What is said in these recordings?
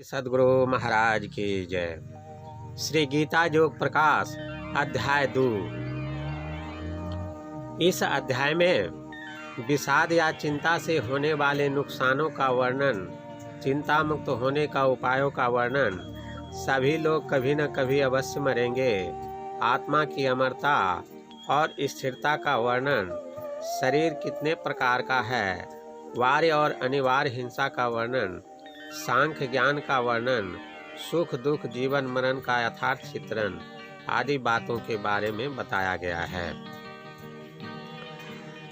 सदगुरु महाराज की जय। श्री गीता योग प्रकाश अध्याय 2। इस अध्याय में विषाद या चिंता से होने वाले नुकसानों का वर्णन, चिंता मुक्त होने का उपायों का वर्णन, सभी लोग कभी न कभी अवश्य मरेंगे, आत्मा की अमरता और स्थिरता का वर्णन, शरीर कितने प्रकार का है, वार्य और अनिवार्य हिंसा का वर्णन, सांख्य ज्ञान का वर्णन, सुख दुख जीवन मरण का यथार्थ चित्रण आदि बातों के बारे में बताया गया है।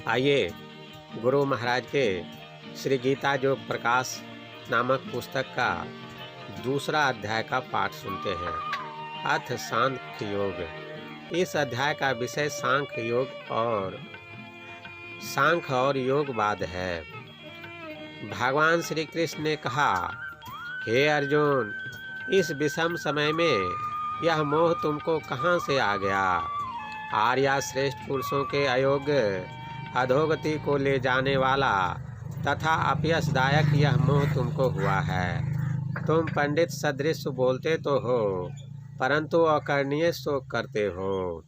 आइए गुरु महाराज के श्री गीता योग प्रकाश नामक पुस्तक का दूसरा अध्याय का पाठ सुनते हैं। अथ सांख्य योग। इस अध्याय का विषय सांख्य और योगवाद है। भगवान श्री कृष्ण ने कहा, हे अर्जुन, इस विषम समय में यह मोह तुमको कहाँ से आ गया? आर्या श्रेष्ठ पुरुषों के अयोग्य अधोगति को ले जाने वाला तथा अपयशदायक यह मोह तुमको हुआ है। तुम पंडित सदृश बोलते तो हो, परंतु अकरणीय सो करते हो।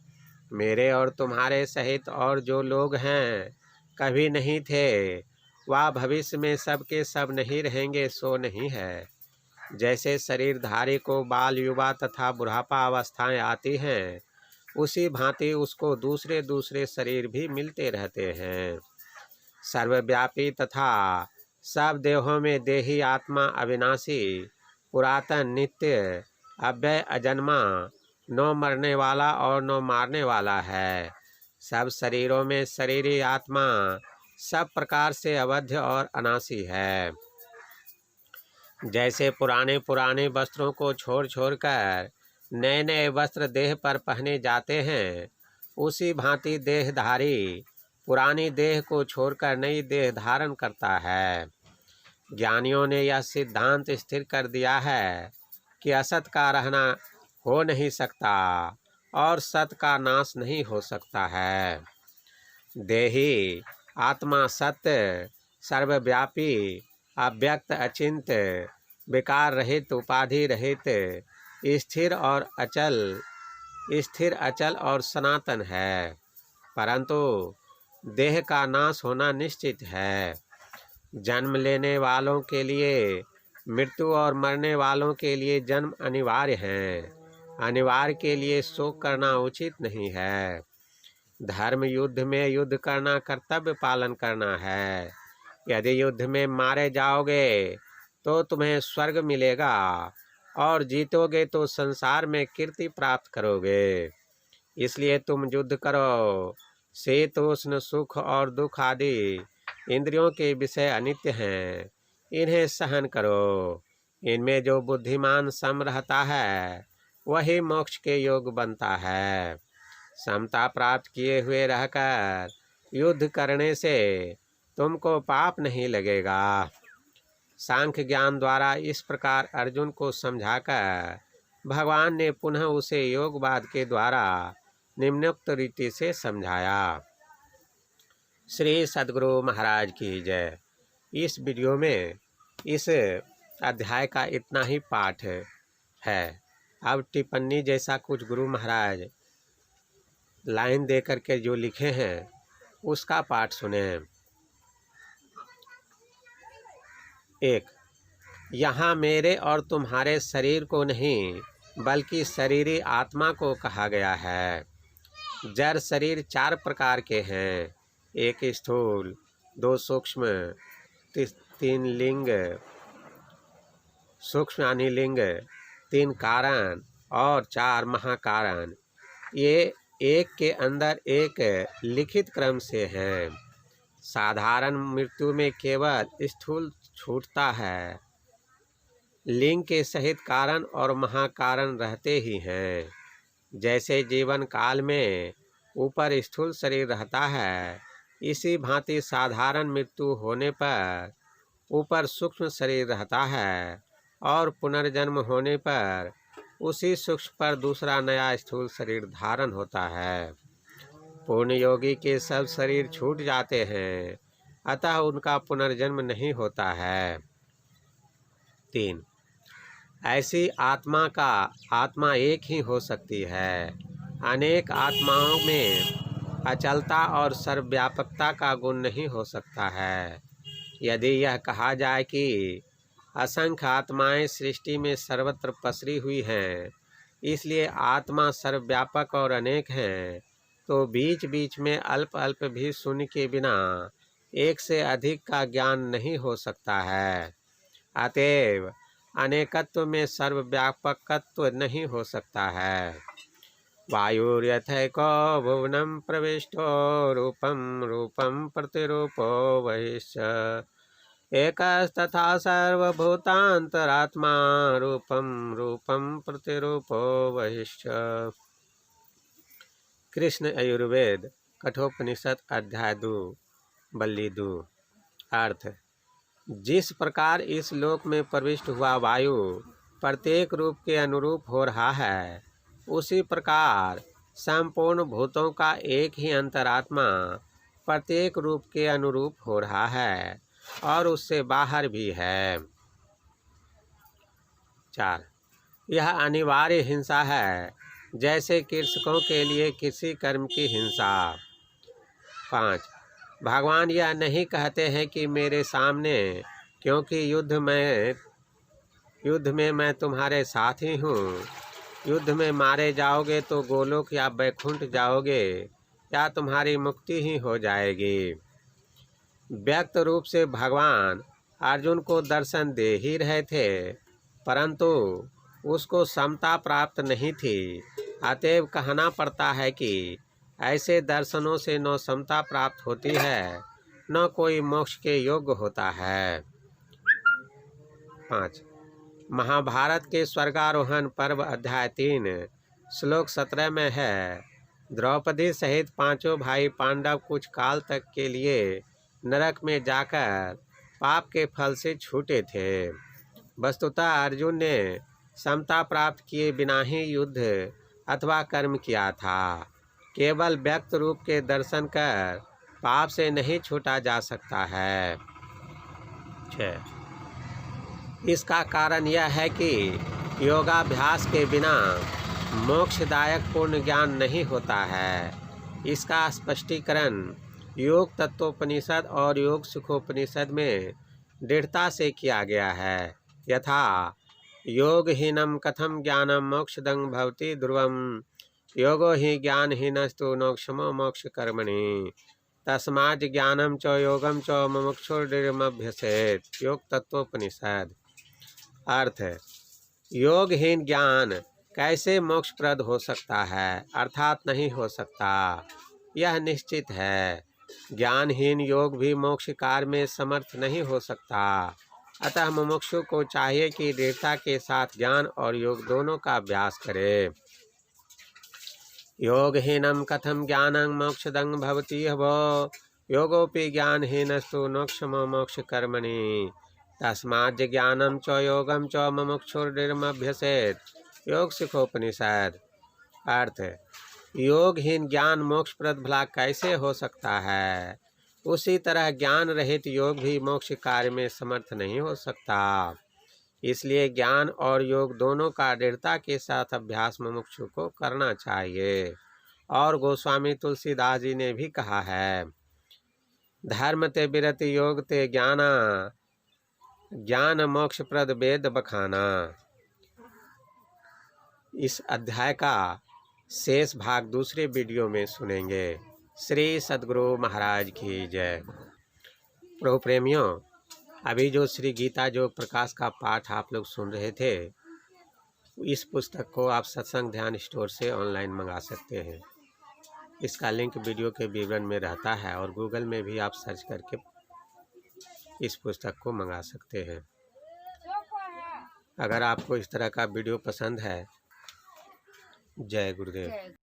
मेरे और तुम्हारे सहित और जो लोग हैं कभी नहीं थे, वह भविष्य में सब के सब नहीं रहेंगे, सो नहीं है। जैसे शरीरधारी को बाल युवा तथा बुढ़ापा अवस्थाएं आती हैं, उसी भांति उसको दूसरे दूसरे शरीर भी मिलते रहते हैं। सर्वव्यापी तथा सब देहों में देही आत्मा अविनाशी, पुरातन, नित्य, अव्यय, अजन्मा, न मरने वाला और न मारने वाला है। सब शरीरों में शरीरी आत्मा सब प्रकार से अवध्य और अनासी है। जैसे पुराने पुराने वस्त्रों को छोड़ छोड़कर नए नए वस्त्र देह पर पहने जाते हैं, उसी भांति देहधारी पुरानी देह को छोड़कर नई देह धारण करता है। ज्ञानियों ने यह सिद्धांत स्थिर कर दिया है कि असत का रहना हो नहीं सकता और सत का नाश नहीं हो सकता है। देही आत्मा सत्य, सर्वव्यापी, अव्यक्त, अचिंत, विकार रहित, उपाधि रहित, स्थिर अचल और सनातन है। परंतु देह का नाश होना निश्चित है। जन्म लेने वालों के लिए मृत्यु और मरने वालों के लिए जन्म अनिवार्य है। अनिवार्य के लिए शोक करना उचित नहीं है। धर्म युद्ध में युद्ध करना कर्तव्य पालन करना है। यदि युद्ध में मारे जाओगे तो तुम्हें स्वर्ग मिलेगा और जीतोगे तो संसार में कीर्ति प्राप्त करोगे। इसलिए तुम युद्ध करो। शीतोष्ण, सुख और दुख आदि इंद्रियों के विषय अनित्य हैं, इन्हें सहन करो। इनमें जो बुद्धिमान सम रहता है वही मोक्ष के योग बनता है। समता प्राप्त किए हुए रहकर युद्ध करने से तुमको पाप नहीं लगेगा। सांख्य ज्ञान द्वारा इस प्रकार अर्जुन को समझाकर भगवान ने पुनः उसे योगवाद के द्वारा निम्नोक्त रीति से समझाया। श्री सदगुरु महाराज की जय। इस वीडियो में इस अध्याय का इतना ही पाठ है। अब टिप्पणी जैसा कुछ गुरु महाराज लाइन दे करके जो लिखे हैं उसका पाठ सुने। 1. यहाँ मेरे और तुम्हारे शरीर को नहीं बल्कि शरीरी आत्मा को कहा गया है। जड़ शरीर 4 प्रकार के हैं। 1 स्थूल, 2 सूक्ष्म, 3 लिंग, सूक्ष्म यानी लिंग, 3 कारण और 4 महाकारण। ये एक के अंदर एक लिखित क्रम से हैं। साधारण मृत्यु में केवल स्थूल छूटता है। लिंग के सहित कारण और महाकारण रहते ही हैं। जैसे जीवन काल में ऊपर स्थूल शरीर रहता है, इसी भांति साधारण मृत्यु होने पर ऊपर सूक्ष्म शरीर रहता है और पुनर्जन्म होने पर उसी सूक्ष्म पर दूसरा नया स्थूल शरीर धारण होता है। पूर्ण योगी के सब शरीर छूट जाते हैं, अतः उनका पुनर्जन्म नहीं होता है। 3. ऐसी आत्मा एक ही हो सकती है। अनेक आत्माओं में अचलता और सर्वव्यापकता का गुण नहीं हो सकता है। यदि यह कहा जाए कि असंख्य आत्माएं सृष्टि में सर्वत्र पसरी हुई हैं, इसलिए आत्मा सर्वव्यापक और अनेक हैं, तो बीच बीच में अल्प अल्प भी शून्य के बिना एक से अधिक का ज्ञान नहीं हो सकता है। अतएव अनेकत्व में सर्वव्यापकत्व नहीं हो सकता है। वायुर्यथैको भुवनं प्रविष्टो रूपं रूपं प्रतिरूपो बहिश्च एकस्तथा सर्वभूतान्तरात्मा रूपं रूपं प्रतिरूपो बहिश्च। कृष्ण यजुर्वेद कठोपनिषद अध्याय 2 बल्ली 2। अर्थ: जिस प्रकार इस लोक में प्रविष्ट हुआ वायु प्रत्येक रूप के अनुरूप हो रहा है, उसी प्रकार संपूर्ण भूतों का एक ही अंतरात्मा प्रत्येक रूप के अनुरूप हो रहा है और उससे बाहर भी है। 4. यह अनिवार्य हिंसा है, जैसे कृषकों के लिए कृषि कर्म की हिंसा। 5. भगवान यह नहीं कहते हैं कि मेरे सामने, क्योंकि युद्ध में मैं तुम्हारे साथ ही हूँ। युद्ध में मारे जाओगे तो गोलोक या बैकुंठ जाओगे, या तुम्हारी मुक्ति ही हो जाएगी। व्यक्त रूप से भगवान अर्जुन को दर्शन दे ही रहे थे, परंतु उसको समता प्राप्त नहीं थी। अतएव कहना पड़ता है कि ऐसे दर्शनों से न समता प्राप्त होती है, न कोई मोक्ष के योग्य होता है। 5. महाभारत के स्वर्गारोहण पर्व अध्याय 3 श्लोक 17 में है, द्रौपदी सहित 5 भाई पांडव कुछ काल तक के लिए नरक में जाकर पाप के फल से छूटे थे। वस्तुतः अर्जुन ने समता प्राप्त किए बिना ही युद्ध अथवा कर्म किया था। केवल व्यक्त रूप के दर्शन कर पाप से नहीं छूटा जा सकता है। 6. इसका कारण यह है कि योगाभ्यास के बिना मोक्षदायक पूर्ण ज्ञान नहीं होता है। इसका स्पष्टीकरण योग तत्वोपनिषद और योग सुखोपनिषद में दृढ़ता से किया गया है। यथा योगहीनम कथम ज्ञानम मोक्षदं भवति ध्रुवम योगो ही ज्ञानहीनस्तु नोक्षमो मोक्ष कर्मणि तस्मात् ज्ञानम च योगम च मुमुक्षुर्निर्मभ्यसेत्। योग तत्वोपनिषद। अर्थ: योगहीन ज्ञान कैसे मोक्षप्रद हो सकता है, अर्थात नहीं हो सकता, यह निश्चित है। ज्ञानहीन योग भी मोक्ष कार्य में समर्थ नहीं हो सकता। अतः मुमुक्षु को चाहिए कि दृढ़ता के साथ ज्ञान और योग दोनों का अभ्यास करे। योगहीनम कथम ज्ञानं मोक्षदं भवति हवो योगोपि ज्ञानहीनस्तु नोक्षमो मोक्ष कर्मणि तस्मात् ज्ञानम च योगम च मुमुक्षुर्निर्मभ्यसेत्। योग सुखोपनिषद। अर्थ: योगहीन ज्ञान मोक्षप्रद भला कैसे हो सकता है, उसी तरह ज्ञान रहित योग भी मोक्ष कार्य में समर्थ नहीं हो सकता। इसलिए ज्ञान और योग दोनों का दृढ़ता के साथ अभ्यास मुमुक्षु को करना चाहिए। और गोस्वामी तुलसीदास जी ने भी कहा है, धर्म ते विरति योग ते ज्ञाना ज्ञान मोक्ष प्रद वेद बखाना। इस अध्याय का शेष भाग दूसरे वीडियो में सुनेंगे। श्री सद्गुरु महाराज की जय। प्रभु प्रेमियों, अभी जो श्री गीता जो प्रकाश का पाठ आप लोग सुन रहे थे, इस पुस्तक को आप सत्संग ध्यान स्टोर से ऑनलाइन मंगा सकते हैं। इसका लिंक वीडियो के विवरण में रहता है और गूगल में भी आप सर्च करके इस पुस्तक को मंगा सकते हैं। अगर आपको इस तरह का वीडियो पसंद है, जय गुरुदेव।